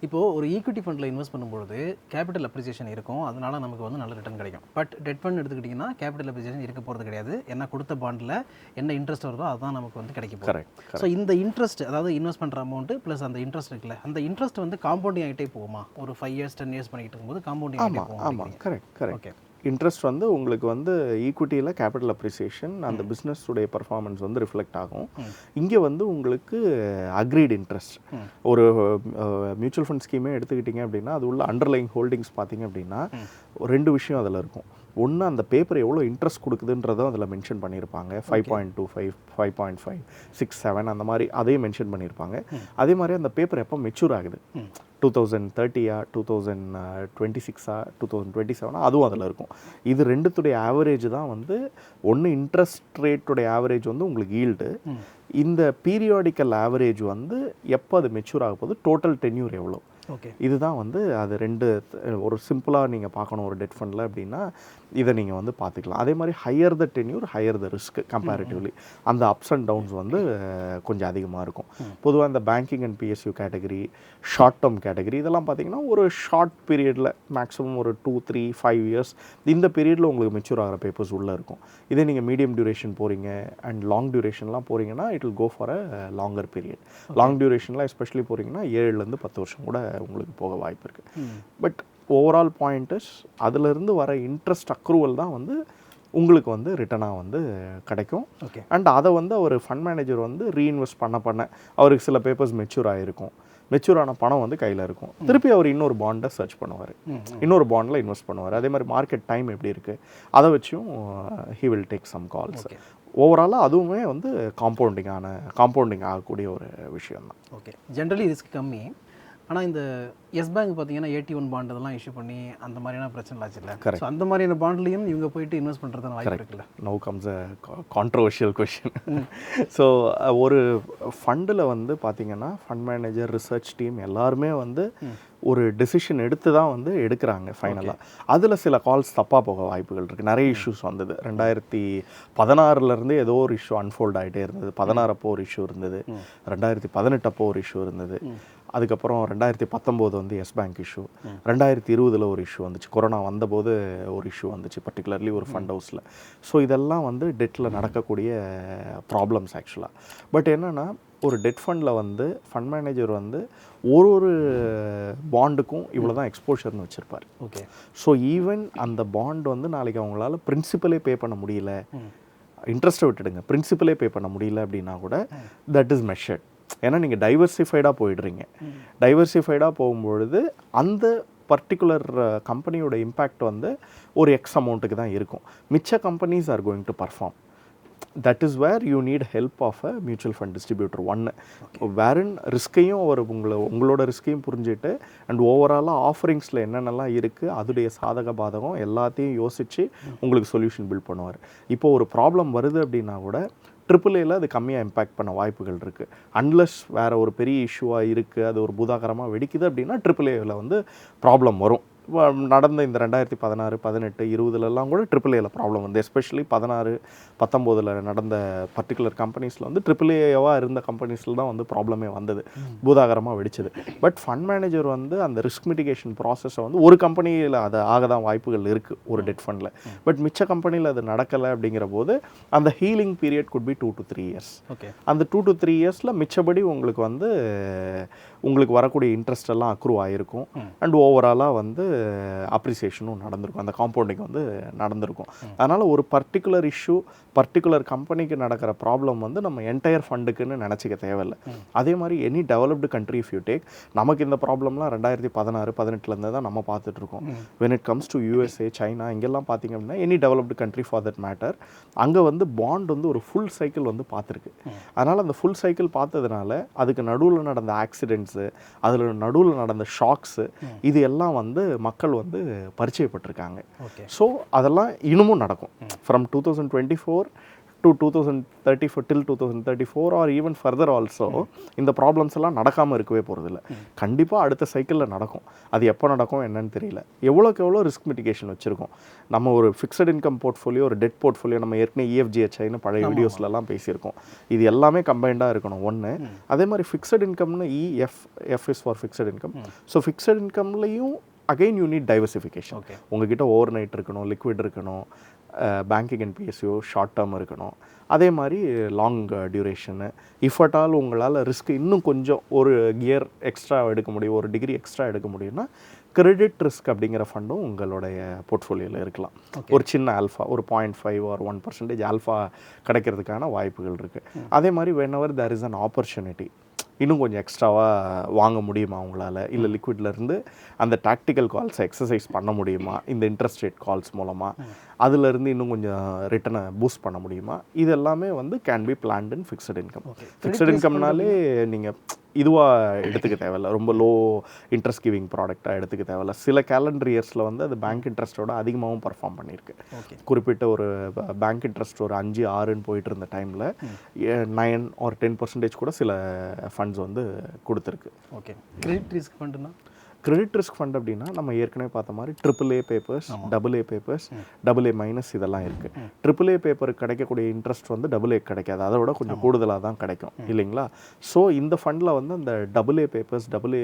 இப்போது ஒரு ஈக்விட்டி ஃபண்டில் இன்வெஸ்ட் பண்ணும்போது கேபிட்டல் அப்ரிசியேஷன் இருக்கும், அதனால நமக்கு வந்து நல்ல ரிட்டர்ன் கிடைக்கும். பட் டெட் ஃபண்ட் எடுத்துக்கிட்டிங்கன்னா கேபிட்டல் அப்ரிசியேஷன் இருக்க போகிறது கிடையாது. என்ன கொடுத்த பாண்டில் என்ன இன்ட்ரெஸ்ட் வருதோ அதுதான் நமக்கு வந்து கிடைக்கும். கரெக்ட். ஸோ இந்த இன்ட்ரெஸ்ட், அதாவது இன்வெஸ்ட் பண்ணுற அமௌண்ட்டு ப்ளஸ் அந்த இன்ட்ரெஸ்ட் இருக்குல்ல, அந்த இன்ட்ரெஸ்ட் வந்து காம்பவுண்டிங் ஆகிட்டே போகுமா? ஒரு 5 இயர்ஸ் 10 இயர்ஸ் பண்ணிகிட்டு இருக்கும்போது காம்பவுண்டிங் ஆகிட்டே போகும். ஆமாம், கரெக்ட். ஓகே. இன்ட்ரெஸ்ட் வந்து உங்களுக்கு வந்து ஈக்விட்டியில் கேபிட்டல் அப்ரிசியேஷன் அந்த பிஸ்னஸுடைய பர்ஃபார்மன்ஸ் வந்து ரிஃப்ளெக்ட் ஆகும். இங்கே வந்து உங்களுக்கு அக்ரீட் இன்ட்ரெஸ்ட். ஒரு மியூச்சுவல் ஃபண்ட் ஸ்கீமே எடுத்துக்கிட்டிங்க அப்படின்னா அது உள்ள அண்டர்லைங் ஹோல்டிங்ஸ் பார்த்தீங்க அப்படின்னா 2 விஷயம் அதில் இருக்கும். ஒன்று, அந்த பேப்பர் எவ்வளோ இன்ட்ரெஸ்ட் கொடுக்குதுன்றதும் அதில் மென்ஷன் பண்ணியிருப்பாங்க. 5.25, 5.5, 6, 7 அந்த மாதிரி அதையும் மென்ஷன் பண்ணியிருப்பாங்க. அதே மாதிரி அந்த பேப்பர் எப்போ மெச்சூர் ஆகுது, 2030 2026 2027 அதுவும் அதில் இருக்கும். இது ரெண்டுத்துடைய ஆவரேஜ் தான் வந்து ஒன்று இன்ட்ரெஸ்ட் ரேட்டுடைய ஆவரேஜ் வந்து உங்களுக்கு ஈல்டு, இந்த பீரியாடிக்கல் ஆவரேஜ் வந்து எப்போ அது மெச்சூர் ஆக போகுது, டோட்டல் டென்யூர் எவ்வளோ. ஓகே, இதுதான் வந்து அது ரெண்டு. ஒரு சிம்பிளாக நீங்கள் பார்க்கணும் ஒரு டெட் ஃபண்டில் அப்படின்னா இதை நீங்கள் வந்து பார்த்துக்கலாம். அதே மாதிரி higher the tenure higher the risk comparatively அந்த அப்ஸ் அண்ட் டவுன்ஸ் வந்து கொஞ்சம் அதிகமாக இருக்கும். பொதுவாக இந்த banking and PSU category, short term category இதெல்லாம் பார்த்தீங்கன்னா ஒரு ஷார்ட் பீரியடில் மேக்ஸிமம் ஒரு 2, 3, 5 இயர்ஸ் இந்த பீரியடில் உங்களுக்கு மெச்சூர் ஆகிற பேப்பர்ஸ் உள்ளே இருக்கும். இதே நீங்கள் மீடியம் டியூரேஷன் போகிறீங்க அண்ட் லாங் டியூரேஷன்லாம் போகிறீங்கன்னா it will go for a longer period. Long டியூரேஷன்லாம் எஸ்பெஷலி போகிறீங்கன்னா 7 to 10 வருஷம் கூட உங்களுக்கு போக வாய்ப்பு இருக்குது. பட் ஓவரால் பாயிண்ட் இஸ் அதிலிருந்து வர இன்ட்ரெஸ்ட் அக்ரூவல் தான் வந்து உங்களுக்கு வந்து ரிட்டனாக வந்து கிடைக்கும். அண்ட் அதை வந்து ஒரு ஃபண்ட் மேனேஜர் வந்து ரீஇன்வெஸ்ட் பண்ண அவருக்கு சில பேப்பர்ஸ் மெச்சூர் ஆகிருக்கும். மெச்சூர் ஆன பணம் வந்து கையில் இருக்கும். திருப்பி அவர் இன்னொரு பாண்டை சர்ச் பண்ணுவார், இன்னொரு பாண்டில் இன்வெஸ்ட் பண்ணுவார். அதே மாதிரி மார்க்கெட் டைம் எப்படி இருக்குது அதை வச்சும் he will take some calls. ஓவராலாக அதுவுமே வந்து காம்பவுண்டிங் ஆகக்கூடிய ஒரு விஷயம் தான். ஓகே, ஜென்ரலி ரிஸ்க் கம்மி. ஆனால் இந்த எஸ் பேங்க் பார்த்தீங்கன்னா 81 பாண்ட் இதெல்லாம் இஷ்யூ பண்ணி அந்த மாதிரியான பிரச்சனை ஆச்சு இல்லை? ஸோ அந்த மாதிரியான பாண்ட்லையும் இவங்க போயிட்டு இன்வெஸ்ட் பண்ணுறதுன்னு வாய்ப்பு இருக்குல்ல? No comes a controversial question. So ஒரு ஃபண்டில் வந்து பார்த்தீங்கன்னா ஃபண்ட் மேனேஜர், ரிசர்ச் டீம் எல்லாருமே வந்து ஒரு டெசிஷன் எடுத்து தான் வந்து எடுக்கிறாங்க ஃபைனலாக. அதில் சில கால்ஸ் தப்பாக போக வாய்ப்புகள் இருக்குது. நிறைய இஷ்யூஸ் வந்தது. 2016 ஏதோ ஒரு இஷ்யூ அன்ஃபோல்ட் ஆகிட்டே இருந்தது. 16 அப்போ ஒரு இஷ்யூ இருந்தது, 2018 அப்போ ஒரு இஷ்யூ இருந்தது. அதுக்கப்புறம் 2019 வந்து எஸ் பேங்க் இஷ்யூ, 2020 ஒரு இஷ்யூ வந்துச்சு, கொரோனா வந்தபோது ஒரு இஷ்யூ வந்துச்சு பர்டிகுலர்லி ஒரு ஃபண்ட் ஹவுஸில். ஸோ இதெல்லாம் வந்து டெட்டில் நடக்கக்கூடிய ப்ராப்ளம்ஸ் ஆக்சுவலாக. பட் என்னென்னா ஒரு டெட் ஃபண்டில் வந்து ஃபண்ட் மேனேஜர் வந்து ஒரு பாண்டுக்கும் இவ்வளோ தான் எக்ஸ்போஷர்னு வச்சுருப்பார். ஓகே, ஸோ ஈவன் அந்த பாண்ட் வந்து நாளைக்கு அவங்களால பிரின்சிபலே பே பண்ண முடியல, இன்ட்ரெஸ்ட்டை விட்டுடுங்க, பிரின்சிபலே பே பண்ண முடியல அப்படின்னா கூட தட் இஸ் மெஷர்ட். ஏன்னா நீங்கள் டைவர்சிஃபைடாக போயிடுறீங்க. டைவர்சிஃபைடாக போகும்பொழுது அந்த பர்டிகுலர் கம்பெனியோட இம்பேக்ட் வந்து ஒரு எக்ஸ் அமௌண்ட்டுக்கு தான் இருக்கும். மிச்ச companies are going to perform. That is where you need help of a mutual fund distributor. ஒன்று வேரன் ரிஸ்கையும் அவர் உங்களோட ரிஸ்கையும் புரிஞ்சுட்டு அண்ட் ஓவராலாக ஆஃபரிங்ஸில் என்னென்னலாம் இருக்குது அதோடைய சாதக பாதகம் எல்லாத்தையும் யோசித்து உங்களுக்கு சொல்யூஷன் பில்ட் பண்ணுவார். இப்போ ஒரு ப்ராப்ளம் வருது அப்படின்னா கூட AAAல அது கம்மியாக இம்பேக்ட் பண்ண வாய்ப்புகள் இருக்குது. அன்லஸ் வேறு ஒரு பெரிய இஷ்யூவாக இருக்குது, அது ஒரு பூதாகரமாக வெடிக்குது அப்படின்னா AAAவில் வந்து ப்ராப்ளம் வரும். நடந்த இந்த 2016, 18, 20லலாம் கூட AAAல ப்ராப்ளம் வந்து எஸ்பெஷலி 16, 19 நடந்த பர்டிகுலர் கம்பெனிஸில் வந்து AAAவாக இருந்த கம்பெனிஸில் தான் வந்து ப்ராப்ளமே வந்தது, பூதாகரமாக வெடிச்சது. பட் ஃபண்ட் மேனேஜர் வந்து அந்த ரிஸ்க் மிட்டிகேஷன் ப்ராசஸை வந்து ஒரு கம்பெனியில் அது ஆக தான் வாய்ப்புகள் இருக்குது ஒரு டெட் ஃபண்டில். பட் மிச்ச கம்பெனியில் அது நடக்கலை அப்படிங்கிற போது அந்த healing period could be 2 to 3 years. அந்த 2 to 3 yearsல மிச்சபடி உங்களுக்கு வரக்கூடிய இன்ட்ரெஸ்ட் எல்லாம் அக்ரூவ் ஆகிருக்கும் அண்ட் ஓவராலாக வந்து அப்ரிசியேஷனும் நடந்திருக்கும், அந்த காம்பவுண்டிங் வந்து நடந்திருக்கும். அதனால் ஒரு பர்டிகுலர் இஷ்யூ பர்டிகுலர் கம்பெனிக்கு நடக்கிற ப்ராப்ளம் வந்து நம்ம என்டையர் ஃபண்டுக்குன்னு நினச்சிக்க தேவையில்லை. அதே மாதிரி any developed country if you take, நமக்கு இந்த ப்ராப்ளம்லாம் 2016, 18 தான் நம்ம பார்த்துட்ருக்கோம். When it comes to USA, China இங்கெல்லாம் பார்த்திங்க அப்படின்னா any developed country for that matter அங்கே வந்து பாண்ட் வந்து ஒரு ஃபுல் சைக்கிள் வந்து பார்த்துருக்கு. அதனால் அந்த ஃபுல் சைக்கிள் பார்த்ததுனால அதுக்கு நடுவில் நடந்த ஆக்சிடென்ட்ஸு, அதில் நடுவில் நடந்த ஷாக்ஸு இது எல்லாம் வந்து மக்கள் வந்து பரிச்சயப்பட்டிருக்காங்க. ஸோ அதெல்லாம் இன்னமும் நடக்கும். From 2024 to 2034 till 2034 R even further also இந்த ப்ராப்ளம்ஸ் எல்லாம் நடக்காமல் இருக்கவே போகிறதில்ல. கண்டிப்பாக அடுத்த சைக்கிளில் நடக்கும். அது எப்போ நடக்கும் என்னன்னு தெரியல. எவ்வளோக்கு எவ்வளோ ரிஸ்க் மிட்டிகேஷன் வச்சுருக்கோம். நம்ம ஒரு ஃபிக்ஸட் இன்கம் போர்ட்ஃபோலியோ, ஒரு டெட் போர்ட்ஃபோலியோ, நம்ம ஏற்கனவே EFGHIன்னு பழைய வீடியோஸ்லலாம் பேசியிருக்கோம். இது எல்லாமே கம்பைண்டாக இருக்கணும் ஒன்று. அதே மாதிரி ஃபிக்ஸட் இன்கம்னு f is for fixed income. So fixed இன்கம்லையும் அகெயின் யூ நீட் டைவர்சிஃபிகேஷன். உங்ககிட்ட ஓவர் நைட் இருக்கணும், லிக்விட் இருக்கணும், banking and PSU short term இருக்கணும். அதே மாதிரி long duration. If at all உங்களால் ரிஸ்க் இன்னும் கொஞ்சம் ஒரு கியர் எக்ஸ்ட்ரா எடுக்க முடியும், ஒரு டிகிரி எக்ஸ்ட்ரா எடுக்க முடியும்னா கிரெடிட் ரிஸ்க் அப்படிங்கிற ஃபண்டும் உங்களுடைய போர்ட்ஃபோலியோவில் இருக்கலாம். ஒரு சின்ன ஆல்ஃபா, ஒரு 0.5 or 1% ஆல்ஃபா கிடைக்கிறதுக்கான வாய்ப்புகள் இருக்குது. அதே மாதிரி whenever there is an opportunity, இன்னும் கொஞ்சம் எக்ஸ்ட்ராவாக வாங்க முடியுமா உங்களால், இல்லை லிக்விட்லேருந்து அந்த டாக்டிக்கல் கால்ஸை எக்ஸசைஸ் பண்ண முடியுமா இந்த இன்ட்ரெஸ்ட் ரேட் கால்ஸ் மூலமாக, அதுலேருந்து இன்னும் கொஞ்சம் ரிட்டனை பூஸ்ட் பண்ண முடியுமா, இது எல்லாமே வந்து can be planned in fixed income. Fixed இன்கம்னாலே நீங்கள் இதுவாக எடுத்துக்க தேவையில்ல, ரொம்ப லோ இன்ட்ரெஸ்ட் கிவிங் ப்ராடக்டாக எடுத்துக்க தேவையில்ல. சில கேலண்டர் இயர்ஸில் வந்து அது பேங்க் இன்ட்ரெஸ்ட்டோட அதிகமாகவும் பர்ஃபார்ம் பண்ணியிருக்கு. குறிப்பிட்ட ஒரு பேங்க் இன்ட்ரெஸ்ட் ஒரு 5-6ன்னு போயிட்டு இருந்த டைமில் 9 or 10% கூட சில ஃபண்ட்ஸ் வந்து கொடுத்துருக்கு. ஓகே. கிரெடிட் ரிஸ்க் ஃபண்டுனா கிரெடிட் ரிஸ்க் ஃபண்ட் அப்படின்னா நம்ம ஏற்கனவே பார்த்த மாதிரி AAA papers, AA papers, AA- இதெல்லாம் இருக்குது. AAA பேப்பருக்கு கிடைக்கக்கூடிய இன்ட்ரெஸ்ட் வந்து AA கிடைக்காது, அதை விட கொஞ்சம் கூடுதலாக தான் கிடைக்கும் இல்லைங்களா. ஸோ இந்த ஃபண்டில் வந்து அந்த AA பேப்பர்ஸ், AA+,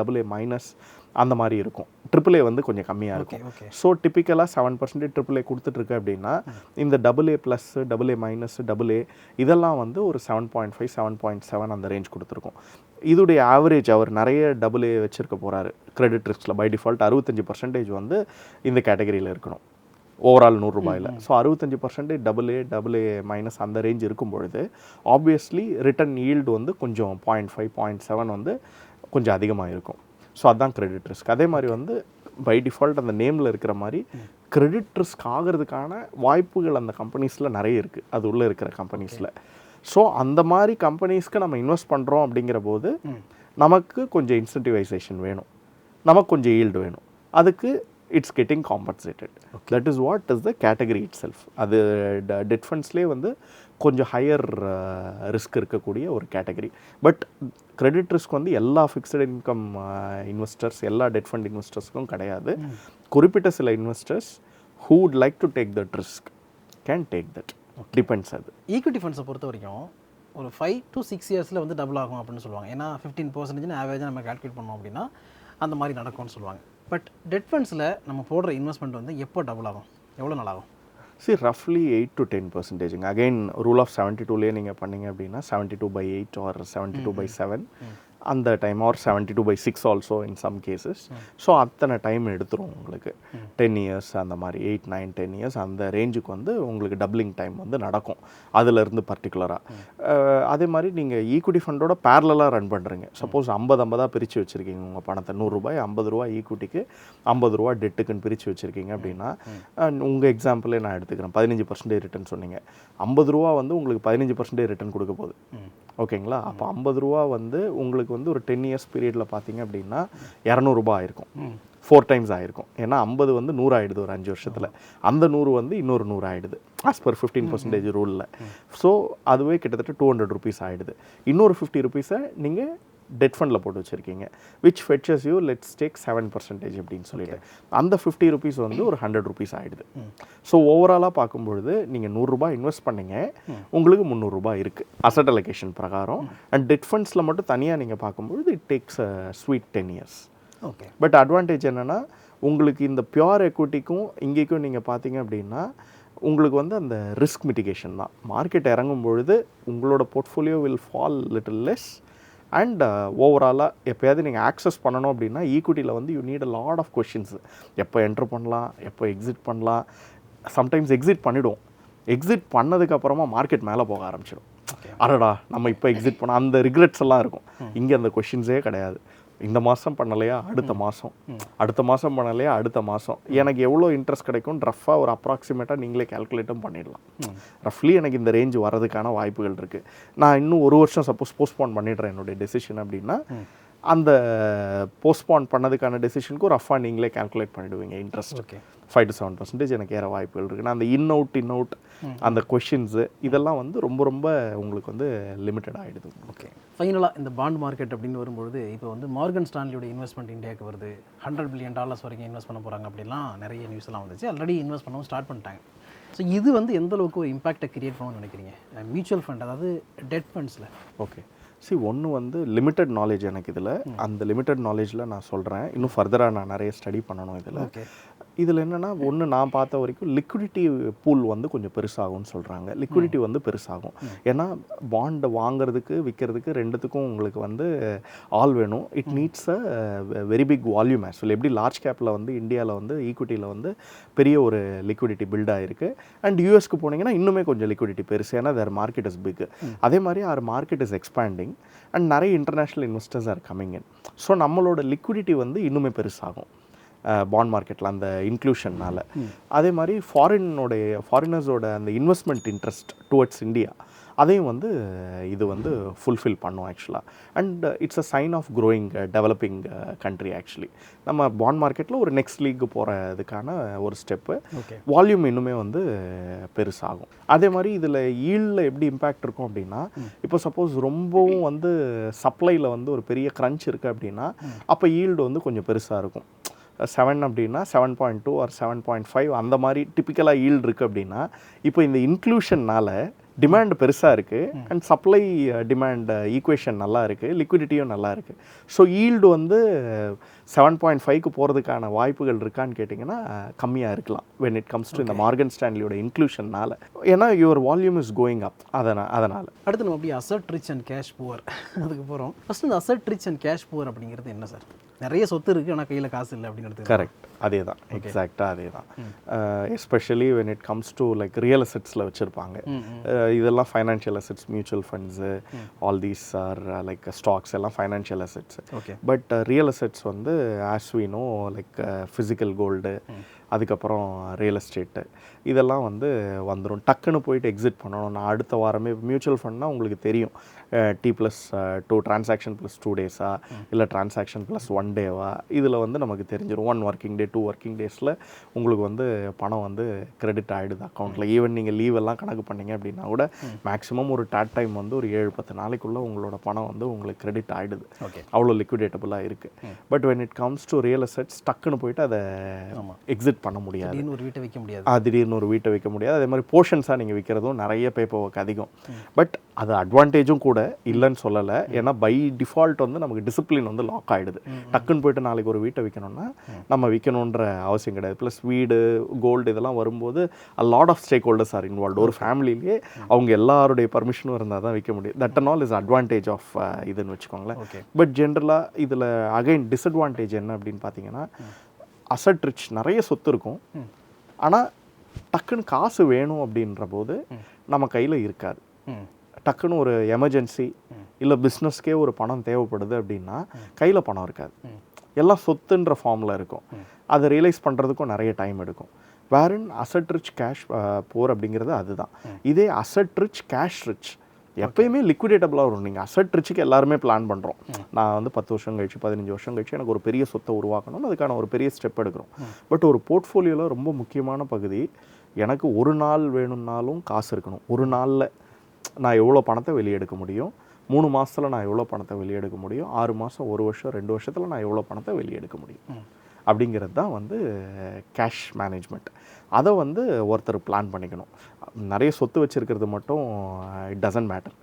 AA- அந்த மாதிரி இருக்கும். AAA வந்து கொஞ்சம் கம்மியாக இருக்கும். ஸோ டிப்பிக்கலாக 7% AAA கொடுத்துட்ருக்கு அப்படின்னா இந்த AA+, AA- இதெல்லாம் வந்து ஒரு 7.5, 7.7 அந்த ரேஞ்ச் கொடுத்துருக்கோம். இதோடைய ஆவரேஜ் அவர் நிறைய AA வச்சுருக்க போகிறாரு கிரெடிட் ரிஸ்கில். பை டிஃபால்ட் 65% வந்து இந்த கேட்டகரியில் இருக்கணும் ஓவரால் 100 ரூபாயில். ஸோ 65% AA- அந்த ரேஞ்ச் இருக்கும் பொழுது ஆப்வியஸ்லி ரிட்டர்ன் ஈல்டு வந்து கொஞ்சம் 0.5, 0.7 வந்து கொஞ்சம் அதிகமாக இருக்கும். ஸோ அதுதான் கிரெடிட் ரிஸ்க். அதே மாதிரி வந்து பை டிஃபால்ட் அந்த நேமில் இருக்கிற மாதிரி கிரெடிட் ரிஸ்க் ஆகிறதுக்கான வாய்ப்புகள் அந்த கம்பெனிஸில் நிறைய இருக்குது, அது உள்ளே இருக்கிற கம்பெனிஸில். ஸோ அந்த மாதிரி கம்பெனிஸ்க்கு நம்ம இன்வெஸ்ட் பண்ணுறோம் அப்படிங்கிற போது நமக்கு கொஞ்சம் இன்சென்டிவைசேஷன் வேணும், நமக்கு கொஞ்சம் ஈல்டு வேணும். அதுக்கு it's getting compensated. That is what is the category it self. அது டெட் ஃபண்ட்ஸ்லேயே வந்து கொஞ்சம் ஹையர் ரிஸ்க் இருக்கக்கூடிய ஒரு கேட்டகரி. பட் கிரெடிட் ரிஸ்க் வந்து எல்லா ஃபிக்ஸட் இன்கம் இன்வெஸ்டர்ஸ், எல்லா டெட் ஃபண்ட் இன்வெஸ்டர்ஸ்க்கும் கிடையாது. குறிப்பிட்ட சில investors who would like to take that risk can take that. Depends. அது ஈக்விட்டி ஃபண்ட்ஸை பொறுத்த வரைக்கும் ஒரு 5 to 6 இயர்ஸில் வந்து டபுள் ஆகும் அப்படின்னு சொல்லுவாங்க. ஏன்னா 15% ஆவரேஜாக நம்ம கால்குலேட் பண்ணோம் அப்படின்னா அந்த மாதிரி நடக்கும்னு சொல்லுவாங்க. பட் டெட் ஃபண்ட்ஸில் நம்ம போடுற இன்வெஸ்ட்மெண்ட் வந்து எப்போ டபுள் ஆகும், எவ்வளோ நாள் ஆகும்? ரஃப்லி 8 to 10%. அகைன் ரூல் ஆஃப் 72லேயே நீங்கள் பண்ணீங்க அப்படின்னா 72/8 or 72/7 அந்த time, or 72/6 also in some cases. So அத்தனை டைம் எடுத்துரும் உங்களுக்கு. 10 years அந்த மாதிரி 8, 9, 10 years அந்த ரேஞ்சுக்கு வந்து உங்களுக்கு டபுளிங் டைம் வந்து நடக்கும் அதுலேருந்து பர்டிகுலராக. அதே மாதிரி நீங்கள் ஈக்விட்டி ஃபண்டோட பேரலாக ரன் பண்ணுறீங்க. சப்போஸ் 50-50 பிரித்து வச்சுருக்கீங்க உங்கள் பணத்தை, 100 ரூபாய் 50 ரூபா ஈக்விட்டிக்கு 50 ரூபா டெட்டுக்குன்னு பிரித்து வச்சுருக்கீங்க அப்படின்னா, உங்கள் எக்ஸாம்பிளே நான் எடுத்துக்கிறேன், 15% ரிட்டர்ன் சொன்னீங்க. 50 ரூபா வந்து உங்களுக்கு 15% ரிட்டர்ன் கொடுக்க போகுது, ஓகேங்களா. அப்போ 50 ரூபா வந்து உங்களுக்கு வந்து ஒரு 10 years பீரியடில் பார்த்தீங்க அப்படின்னா 200 ரூபாய் ஆயிருக்கும், 4 times ஆயிருக்கும். ஏன்னா 50 வந்து 100 ஆகிடுது ஒரு 5 வருஷத்தில், அந்த 100 வந்து இன்னொரு 100 ஆகிடுது ஆஸ் பர் 15% ரூலில். ஸோ அதுவே கிட்டத்தட்ட 200 rupees ஆகிடுது. இன்னொரு 50 rupees நீங்கள் டெட் ஃபண்டில் போட்டு வச்சுருக்கீங்க, விச் ஃபெச்சஸ் யூ லெட்ஸ் டேக் 7% அப்படின்னு சொல்லிட்டு அந்த 50 rupees வந்து ஒரு 100 rupees ஆகிடுது. ஸோ ஓவராலாக பார்க்கும்பொழுது நீங்கள் 100 ரூபாய் இன்வெஸ்ட் பண்ணீங்க, உங்களுக்கு 300 ரூபாய் இருக்குது அசட் அலோகேஷன் பிரகாரம். அண்ட் டெட் ஃபண்ட்ஸில் மட்டும் தனியாக நீங்கள் பார்க்கும்பொழுது it takes sweet 10 years. Okay. But advantage என்னென்னா, உங்களுக்கு இந்த பியூர் எக்விட்டிக்கும் இங்கேக்கும் நீங்கள் பார்த்தீங்க அப்படின்னா உங்களுக்கு வந்து அந்த ரிஸ்க் மிட்டிகேஷன் தான். மார்க்கெட் இறங்கும் பொழுது உங்களோட portfolio will fall little less. And ஓவராலாக எப்போயாவது நீங்கள் ஆக்சஸ் பண்ணணும் அப்படின்னா ஈக்விட்டியில் வந்து you need a lot of questions. எப்போ என்ட்ரு பண்ணலாம், எப்போ எக்ஸிட் பண்ணலாம். சம்டைம்ஸ் எக்ஸிட் பண்ணிவிடுவோம், எக்ஸிட் பண்ணதுக்கப்புறமா மார்க்கெட் மேலே போக ஆரம்பிச்சிடும். அடடா நம்ம இப்போ எக்ஸிட் பண்ண அந்த ரிக்ரெட்ஸ் எல்லாம் இருக்கும். இங்கே அந்த கொஷின்ஸே கிடையாது. இந்த மாதம் பண்ணலையா அடுத்த மாதம், அடுத்த மாதம் பண்ணலையா அடுத்த மாதம், எனக்கு எவ்வளோ இன்ட்ரெஸ்ட் கிடைக்கும் ரஃபாக ஒரு அப்ராக்சிமேட்டாக நீங்களே கேல்குலேட்டும் பண்ணிடலாம். ரஃப்லி எனக்கு இந்த ரேஞ்ச் வரதுக்கான வாய்ப்புகள் இருக்குது. நான் இன்னும் ஒரு வருஷம் சப்போஸ் போஸ்ட்போன் பண்ணிடுறேன் என்னுடைய டெசிஷன் அப்படின்னா, அந்த போஸ்ட்போன் பண்ணதுக்கான டெசிஷனுக்கும் ரஃபாக நீங்களே கேல்குலேட் பண்ணிவிடுவீங்க இன்ட்ரெஸ்ட். 5 to 7% எனக்கு ஏற வாய்ப்புகள் இருக்குது. நான் அந்த இன் அவுட் அந்த கொஷின்ஸு இதெல்லாம் வந்து ரொம்ப ரொம்ப உங்களுக்கு வந்து லிமிட்டட் ஆகிடுது. ஓகே, ஃபைனலாக இந்த பாண்ட் மார்க்கெட் அப்படின்னு வரும்பொழுது இப்போ வந்து மார்கன் ஸ்டான்லியோட இன்வெஸ்ட்மெண்ட் இந்தியாவுக்கு வருது, $100 பில்லியன் வரைக்கும் இன்வெஸ்ட் பண்ண போகிறாங்க அப்படிலாம் நிறைய நியூஸ்லாம் வந்துச்சு. ஆல்ரெடி இன்வெஸ்ட் பண்ணவும் ஸ்டார்ட் பண்ணிட்டாங்க. ஸோ இது வந்து எந்த அளவுக்கு ஒரு இம்பாக்டை கிரியேட் பண்ணணும்னு நினைக்கிறீங்க மியூச்சுவல் ஃபண்ட், அதாவது டெட் ஃபண்ட்ஸில்? ஓகே, ஒன்று வந்து லிமிட்டட் நாலேஜ் எனக்கு இதில். அந்த லிமிட்டட் நாலேஜில் நான் சொல்கிறேன், இன்னும் ஃபர்தராக நான் நிறைய ஸ்டடி பண்ணணும் இதில். இதில் என்னென்னா, ஒன்று நான் பார்த்த வரைக்கும் லிக்விடிட்டி பூல் வந்து கொஞ்சம் பெருசாகும்னு சொல்கிறாங்க. லிக்விடிட்டி வந்து பெருசாகும். ஏன்னா பாண்டை வாங்குறதுக்கு விற்கிறதுக்கு ரெண்டுத்துக்கும் உங்களுக்கு வந்து ஆள் வேணும். It needs a very big volume actually. எப்படி லார்ஜ் கேப்பில் வந்து இந்தியாவில் வந்து ஈக்விட்டியில் வந்து பெரிய ஒரு லிக்விடிட்டி பில்ட் ஆகிருக்கு. அண்ட் யூஎஸ்க்கு போனீங்கன்னா இன்னுமே கொஞ்சம் லிக்விடிட்டி பெருசு, ஏன்னா தேர் மார்க்கெட் இஸ் பிக். அதே மாதிரி our market is expanding and நிறைய international investors are coming in. So நம்மளோட லிக்விடிட்டி வந்து இன்னுமே பெருசாகும் பாண்ட் மார்க்கெட்டில் அந்த இன்க்ளூஷன்னால். அதே மாதிரி ஃபாரினர்ஸோட அந்த இன்வெஸ்ட்மெண்ட் இன்ட்ரெஸ்ட் டுவர்ட்ஸ் இந்தியா அதையும் வந்து இது வந்து ஃபுல்ஃபில் பண்ணும் ஆக்சுவலாக. And it's a sign of growing developing country actually. நம்ம பாண்ட் மார்க்கெட்டில் ஒரு நெக்ஸ்ட் லீக்கு போகிறதுக்கான ஒரு ஸ்டெப்பு. வால்யூம் இன்னுமே வந்து பெருசாகும். அதே மாதிரி இதில் ஈல்டில் எப்படி இம்பேக்ட் இருக்கும் அப்படின்னா, இப்போ சப்போஸ் ரொம்பவும் வந்து சப்ளையில் வந்து ஒரு பெரிய க்ரன்ச் இருக்குது அப்படின்னா அப்போ ஈல்டு வந்து கொஞ்சம் பெருசாக இருக்கும். 7 அப்படின்னா 7.2 ஆர் 7.5 அந்த மாதிரி டிப்பிக்கலாக ஈல்டு இருக்குது அப்படின்னா, இப்போ இந்த இன்க்ளூஷன்னால் டிமாண்ட் பெருசாக இருக்குது அண்ட் சப்ளை டிமாண்ட் ஈக்குவேஷன் நல்லா இருக்குது, லிக்விடிட்டியும் நல்லா இருக்குது. ஸோ ஈல்டு வந்து 7.5க்கு போகிறதுக்கான வாய்ப்புகள் இருக்கான்னு கேட்டிங்கன்னா கம்மியாக இருக்கலாம் when it comes to இந்த மார்கன் ஸ்டான்லியோட இன்க்ளூஷன்னால். ஏன்னா your volume is going up. அதனால் அடுத்து நம்ம அப்படியே asset rich and cash poor அதுக்கு போகிறோம். ஃபஸ்ட்டு இந்த asset rich and cash poor அப்படிங்கிறது என்ன சார்? நிறைய சொத்து இருக்குது ஆனால் கையில் காசு இல்லை அப்படிங்கிறது. கரெக்ட், அதே தான், எக்ஸாக்டாக அதே தான். Especially when it comes to like real அசெட்ஸில் வச்சுருப்பாங்க. இதெல்லாம் financial assets, mutual funds, all these are like stocks எல்லாம் financial assets. But real assets வந்து as we know like physical gold, அதுக்கப்புறம் ரியல் எஸ்டேட்டு இதெல்லாம் வந்து வந்துடும். டக்குன்னு போயிட்டு எக்ஸிட் பண்ணணும். நான் அடுத்த வாரமே மியூச்சுவல் ஃபண்ட்னால் உங்களுக்கு தெரியும், T+2 டிரான்சாக்ஷன் +2 டேஸா இல்லை டிரான்சாக்ஷன் +1 டேவா, இதில் வந்து நமக்கு தெரிஞ்சிடும். 1 ஒர்க்கிங் டே 2 ஒர்க்கிங் டேஸில் உங்களுக்கு வந்து பணம் வந்து கிரெடிட் ஆகிடுது அக்கௌண்ட்டில். ஈவன் நீங்கள் லீவ் எல்லாம் கணக்கு பண்ணிங்க அப்படின்னா கூட மேக்ஸிமம் ஒரு டாட் டைம் வந்து ஒரு 7-10 நாளைக்குள்ளே உங்களோட பணம் வந்து உங்களுக்கு கிரெடிட் ஆகிடுது. அவ்வளோ லிக்விடேட்டபுளாக இருக்குது. But when it comes to real estates டக்குன்னு போயிட்டு அதை எக்ஸிட் பண்ண முடியாது. திடீர்னு ஒரு வீட்டை வைக்க முடியாது. திடீர்னு ஒரு வீட்டை வைக்க முடியாது. அதே மாதிரி போர்ஷன்ஸாக நீங்கள் விற்கிறதும் நிறைய பேப்பர் ஒர்க் அதிகம். பட் அது அட்வான்டேஜும் கூட, இல்லைன்னு சொல்லலை. ஏன்னா பை டிஃபால்ட் வந்து நமக்கு டிசிப்ளின் வந்து லாக் ஆகிடுது. டக்குன்னு போயிட்டு நாளைக்கு ஒரு வீட்டை விற்கணும்னா நம்ம விற்கணுன்ற அவசியம் கிடையாது. ப்ளஸ் வீடு, கோல்டு இதெல்லாம் வரும்போது a lot of stakeholders are involved. ஒரு ஃபேமிலியிலேயே அவங்க எல்லாருடைய பர்மிஷனும் இருந்தால் தான் விற்க முடியும். That and all is advantage of இதுன்னு வச்சுக்கோங்களேன். பட் ஜென்ரலாக இதில் அகைன் டிஸ்அட்வான்டேஜ் என்ன அப்படின்னு பார்த்தீங்கன்னா, அசட் ரிச் நிறைய சொத்து இருக்கும், ஆனால் டக்குன்னு காசு வேணும் அப்படின்ற போது நம்ம கையில் இருக்காது. டக்குன்னு ஒரு எமர்ஜென்சி இல்லை பிஸ்னஸ்க்கே ஒரு பணம் தேவைப்படுது அப்படின்னா கையில் பணம் இருக்காது. எல்லாம் சொத்துன்ற ஃபார்மில் இருக்கும். அதை ரியலைஸ் பண்ணுறதுக்கும் நிறைய டைம் எடுக்கும். வேறன் அசட் ரிச் கேஷ் போர் அப்படிங்கிறது அதுதான். இதே அசட் ரிச் கேஷ் ரிச் எப்பயுமே லிக்விடேட்டபுளாக வரும். நீங்கள் அசட் ரிச்சுக்கு எல்லாருமே பிளான் பண்ணுறோம். நான் வந்து 10 வருஷம் கழிச்சு 15 வருஷம் கழிச்சு எனக்கு ஒரு பெரிய சொத்தை உருவாக்கணும், அதுக்கான ஒரு பெரிய ஸ்டெப் எடுக்கிறோம். பட் ஒரு போர்ட்ஃபோலியோவில் ரொம்ப முக்கியமான பகுதி, எனக்கு ஒரு நாள் வேணும்னாலும் காசு இருக்கணும். ஒரு நாளில் நான் எவ்வளோ பணத்தை வெளியே எடுக்க முடியும், 3 மாதத்தில் நான் எவ்வளோ பணத்தை வெளியே எடுக்க முடியும், 6 மாதம், 1 வருஷம், 2 வருஷத்தில் நான் எவ்வளோ பணத்தை வெளியே எடுக்க முடியும் அப்படிங்கிறது தான் வந்து கேஷ் மேனேஜ்மெண்ட். அதை வந்து ஒருத்தர் பிளான் பண்ணிக்கணும். நிறைய சொத்து வச்சுருக்கிறது மட்டும் இட் டசன்ட் மேட்டர்.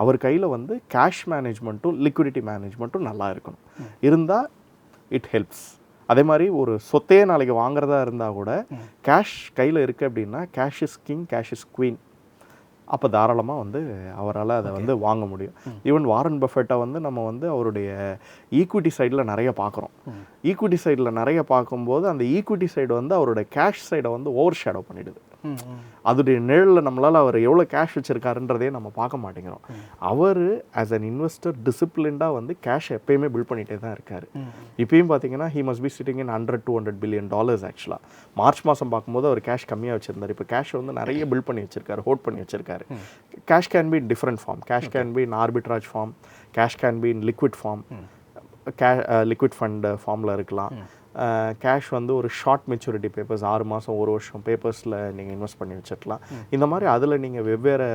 அவர் கையில் வந்து கேஷ் மேனேஜ்மெண்ட்டும் லிக்விடிட்டி மேனேஜ்மெண்ட்டும் நல்லா இருக்கணும். இருந்தால் இட் ஹெல்ப்ஸ். அதே மாதிரி ஒரு சொத்தையே நாளைக்கு வாங்குறதா இருந்தால் கூட கேஷ் கையில் இருக்குது அப்படின்னா cash is king, cash is queen. அப்போ தாராளமாக வந்து அவரால் அதை வந்து வாங்க முடியும். ஈவன் வாரன் பஃபெட்டை வந்து நம்ம வந்து அவருடைய ஈக்விட்டி சைடில் நிறைய பார்க்குறோம். ஈக்விட்டி சைடில் நிறைய பார்க்கும்போது அந்த ஈக்விட்டி சைடு வந்து அவரோட கேஷ் சைடை வந்து ஓவர் ஷேடோ பண்ணிடுது. அதோடைய நிழலில் நம்மளால் அவர் எவ்வளோ கேஷ் வச்சுருக்காருன்றதே நம்ம பார்க்க மாட்டேங்கிறோம். அவர் ஆஸ் அன் இன்வெஸ்டர் டிசிப்ளின்டாக வந்து கேஷ் எப்பயுமே பில்ட் பண்ணிகிட்டே தான் இருக்கார். இப்பயும் பார்த்தீங்கன்னா he must be sitting in $100-200 billion ஆக்சுவலாக. மார்ச் மாதம் பார்க்கும்போது அவர் கேஷ் கம்மியாக வச்சுருந்தார். இப்போ கேஷ் வந்து நிறைய பில்ட் பண்ணி வச்சுருக்காரு, ஹோல்ட் பண்ணி வச்சுருக்காரு. Cash can be in different form. Cash can be in arbitrage form, cash can be in liquid form, liquid fund ஃபார்மில் இருக்கலாம். கேஷ் வந்து ஒரு ஷார்ட் மெச்சூரிட்டி பேப்பர்ஸ் 6 மாதம் 1 வருஷம் பேப்பர்ஸில் நீங்கள் இன்வெஸ்ட் பண்ணி வச்சுக்கலாம். இந்த மாதிரி அதில் நீங்கள் வெவ்வேறு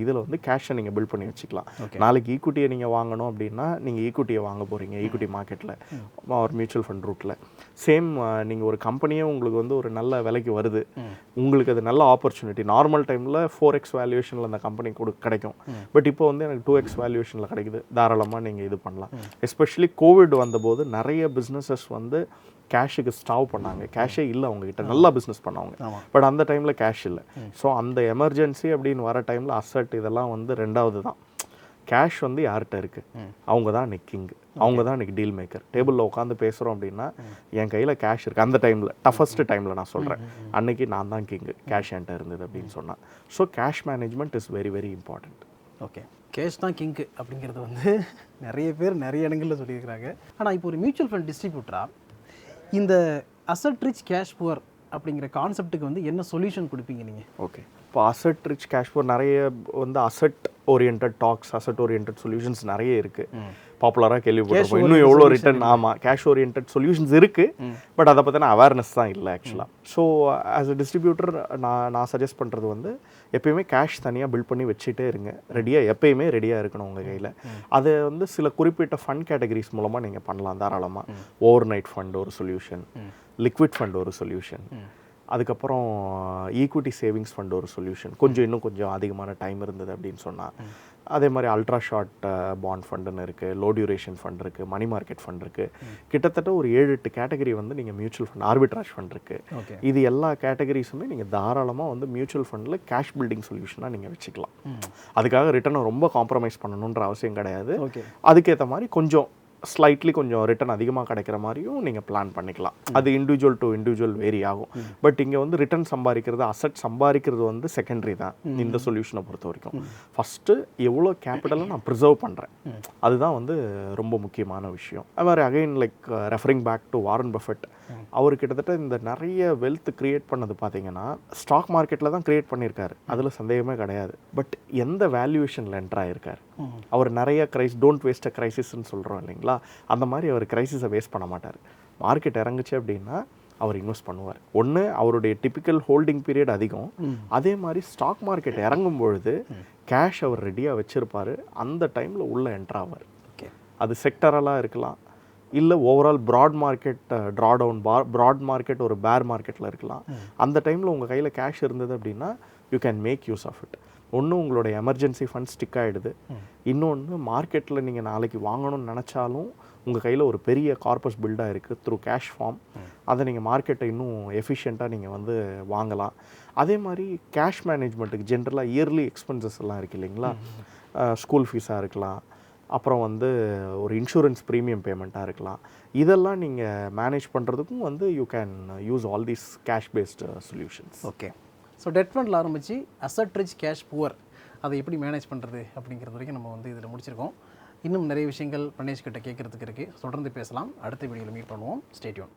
இதில் வந்து கேஷை நீங்கள் பில்ட் பண்ணி வச்சுக்கலாம். நாளைக்கு ஈக்குட்டியை நீங்கள் வாங்கணும் அப்படின்னா நீங்கள் ஈக்குட்டியை வாங்க போகிறீங்க ஈக்குட்டி மார்க்கெட்டில் ஒரு மியூச்சுவல் ஃபண்ட் ரூட்டில். சேம் நீங்கள் ஒரு கம்பெனியே உங்களுக்கு வந்து ஒரு நல்ல விலைக்கு வருது, உங்களுக்கு அது நல்ல ஆப்பர்ச்சுனிட்டி. நார்மல் டைமில் 4x வேல்யூவேஷனில் அந்த கம்பெனி கிடைக்கும். பட் இப்போ வந்து எனக்கு 2x வேல்யூவேஷனில் கிடைக்குது, தாராளமாக நீங்கள் இது பண்ணலாம். எஸ்பெஷலி கோவிட் வந்தபோது நிறைய பிஸ்னஸஸ் வந்து கேஷுக்கு ஸ்டாவ் பண்ணாங்க. கேஷே இல்லை அவங்ககிட்ட, நல்லா பிஸ்னஸ் பண்ணவங்க. பட் அந்த டைமில் கேஷ் இல்லை. ஸோ அந்த எமர்ஜென்சி அப்படின்னு வர டைமில் அசட் இதெல்லாம் வந்து ரெண்டாவது தான். கேஷ் வந்து யார்கிட்ட இருக்குது, அவங்க தான் இன்னைக்கு கிங், அவங்க தான் இன்னைக்கு டீல் மேக்கர். டேபிளில் உட்காந்து பேசுகிறோம் அப்படின்னா என் கையில் கேஷ் இருக்குது. அந்த டைமில் டஃபஸ்ட் டைமில் நான் சொல்கிறேன், அன்னைக்கு நான் தான் கிங்கு, கேஷ் என்கிட்ட இருந்தது அப்படின்னு சொன்னேன். So cash management is very very important. Okay, cash தான் கிங்கு அப்படிங்கிறது வந்து நிறைய பேர் நிறைய இடங்களில் சொல்லியிருக்கிறாங்க. ஆனால் இப்போ ஒரு மியூச்சுவல் ஃபண்ட் டிஸ்ட்ரிபியூட்டராக இந்த அசட் ரிச் கேஷ் புவர் அப்படிங்கிற கான்செப்ட்டுக்கு வந்து என்ன சொல்யூஷன் கொடுப்பீங்க நீங்கள்? ஓகே, இப்போ அசட் ரிச் கேஷ் புவர் நிறைய வந்து asset oriented talks, asset oriented solutions நிறைய இருக்குது. பாப்புலராக கேள்விப்பட்டிருப்போம். இன்னும் எவ்வளோ ரிட்டர்ன், ஆமாம் கேஷ் ஓரியன்ட் சொல்யூஷன்ஸ் இருக்குது. பட் அதை பற்றின அவேர்னஸ் தான் இல்லை ஆக்சுவலாக. ஸோ ஆஸ் அ டிஸ்ட்ரிபியூட்டர் நான் சஜஸ்ட் பண்ணுறது வந்து எப்பயுமே கேஷ் தனியாக பில்ட் பண்ணி வச்சுட்டே இருங்க. எப்பயுமே ரெடியாக இருக்கணும் உங்கள் கையில். அதை வந்து சில குறிப்பிட்ட ஃபண்ட் கேட்டகரிஸ் மூலமாக நீங்கள் பண்ணலாம் தாராளமாக. ஓவர் நைட் ஃபண்ட் ஒரு சொல்யூஷன், லிக்விட் ஃபண்ட் ஒரு சொல்யூஷன், அதுக்கப்புறம் ஈக்விட்டி சேவிங்ஸ் ஃபண்ட் ஒரு சொல்யூஷன். இன்னும் கொஞ்சம் அதிகமான டைம் இருந்தது அப்படின்னு சொன்னால் அதே மாதிரி அல்ட்ரா ஷார்ட் பாண்ட் ஃபண்டுன்னு இருக்குது, லோ டியூரேஷன் ஃபண்ட் இருக்குது, மணி மார்க்கெட் ஃபண்ட் இருக்குது. கிட்டத்தட்ட ஒரு 7-8 கேட்டகரி வந்து நீங்கள் மியூச்சுவல் ஃபண்ட், ஆர்பிட்ராஜ் ஃபண்ட் இருக்குது. இது எல்லா கேட்டகரிஸுமே நீங்கள் தாராளமாக வந்து மியூச்சுவல் ஃபண்டில் கேஷ் பில்டிங் சொல்யூஷனாக நீங்கள் வச்சுக்கலாம். அதுக்காக ரிட்டர்னை ரொம்ப காம்ப்ரமைஸ் பண்ணணுன்ற அவசியம் கிடையாது. அதுக்கேற்ற மாதிரி கொஞ்சம் ஸ்லைட்லி கொஞ்சம் ரிட்டர்ன் அதிகமாக கிடைக்கிற மாதிரியும் நீங்கள் பிளான் பண்ணிக்கலாம். அது இண்டிவிஜுவல் டு இண்டிவிஜுவல் வேரி ஆகும். பட் இங்கே வந்து ரிட்டர்ன் சம்பாதிக்கிறது, அசட் சம்பாதிக்கிறது வந்து செகண்டரி தான் இந்த சொல்யூஷனை பொறுத்த வரைக்கும். ஃபஸ்ட்டு எவ்வளோ கேபிட்டலை நான் ப்ரிசர்வ் பண்ணுறேன், அதுதான் வந்து ரொம்ப முக்கியமான விஷயம். அது மாதிரி again like referring back to Warren Buffett, அவர் கிட்டத்தட்ட இந்த நிறைய வெல்த் கிரியேட் பண்ணது பார்த்தீங்கன்னா ஸ்டாக் மார்க்கெட்டில் தான் கிரியேட் பண்ணியிருக்காரு, அதில் சந்தேகமே கிடையாது. பட் எந்த வேல்யூவேஷனில் என்டர் ஆகிருக்காரு, அவர் நிறைய டோன்ட் வேஸ்ட் அ கிரைசிஸ்ன்னு சொல்கிறோம் இல்லைங்களா, அந்த மாதிரி அவர் கிரைசிஸை வேஸ்ட் பண்ண மாட்டார். மார்க்கெட் இறங்குச்சு அப்படின்னா அவர் இன்வெஸ்ட் பண்ணுவார். ஒன்று அவருடைய டிப்பிக்கல் ஹோல்டிங் பீரியட் அதிகம், அதே மாதிரி ஸ்டாக் மார்க்கெட் இறங்கும் பொழுது கேஷ் அவர் ரெடியாக வச்சுருப்பார். அந்த டைமில் உள்ளே என்டர் ஆவார். அது செக்டரலாக இருக்கலாம், இல்லை overall broad market drawdown, broad market ஒரு பேர் மார்க்கெட்டில் இருக்கலாம். அந்த டைமில் உங்கள் கையில் கேஷ் இருந்தது அப்படின்னா you can make use of it. ஒன்று உங்களோட எமர்ஜென்சி ஃபண்ட் ஸ்டிக் ஆகிடுது, இன்னொன்று மார்க்கெட்டில் நீங்கள் நாளைக்கு வாங்கணும்னு நினச்சாலும் உங்கள் கையில் ஒரு பெரிய கார்பஸ் பில்டாக இருக்குது த்ரூ கேஷ் ஃபார்ம். அதை நீங்கள் மார்க்கெட்டை இன்னும் எஃபிஷியண்ட்டாக நீங்கள் வந்து வாங்கலாம். அதே மாதிரி கேஷ் மேனேஜ்மெண்ட்டுக்கு ஜென்ரலாக இயர்லி எக்ஸ்பென்சஸ் எல்லாம் இருக்குது இல்லைங்களா, ஸ்கூல் ஃபீஸாக இருக்கலாம், அப்புறம் வந்து ஒரு இன்சூரன்ஸ் ப்ரீமியம் பேமெண்ட்டாக இருக்கலாம். இதெல்லாம் நீங்கள் மேனேஜ் பண்ணுறதுக்கும் வந்து you can use all these cash based solutions. Okay, so debt ஃபண்டில் ஆரம்பித்து அசட் ரிச் கேஷ் புவர் அதை எப்படி மேனேஜ் பண்ணுறது அப்படிங்கிறது வரைக்கும் நம்ம வந்து இதில் முடிச்சிருக்கோம். இன்னும் நிறைய விஷயங்கள் பிரணேஷ் கிட்ட கேட்குறதுக்கு இருக்குது, தொடர்ந்து பேசலாம். அடுத்த வீடியோவில் மீட் பண்ணுவோம். Stay tune.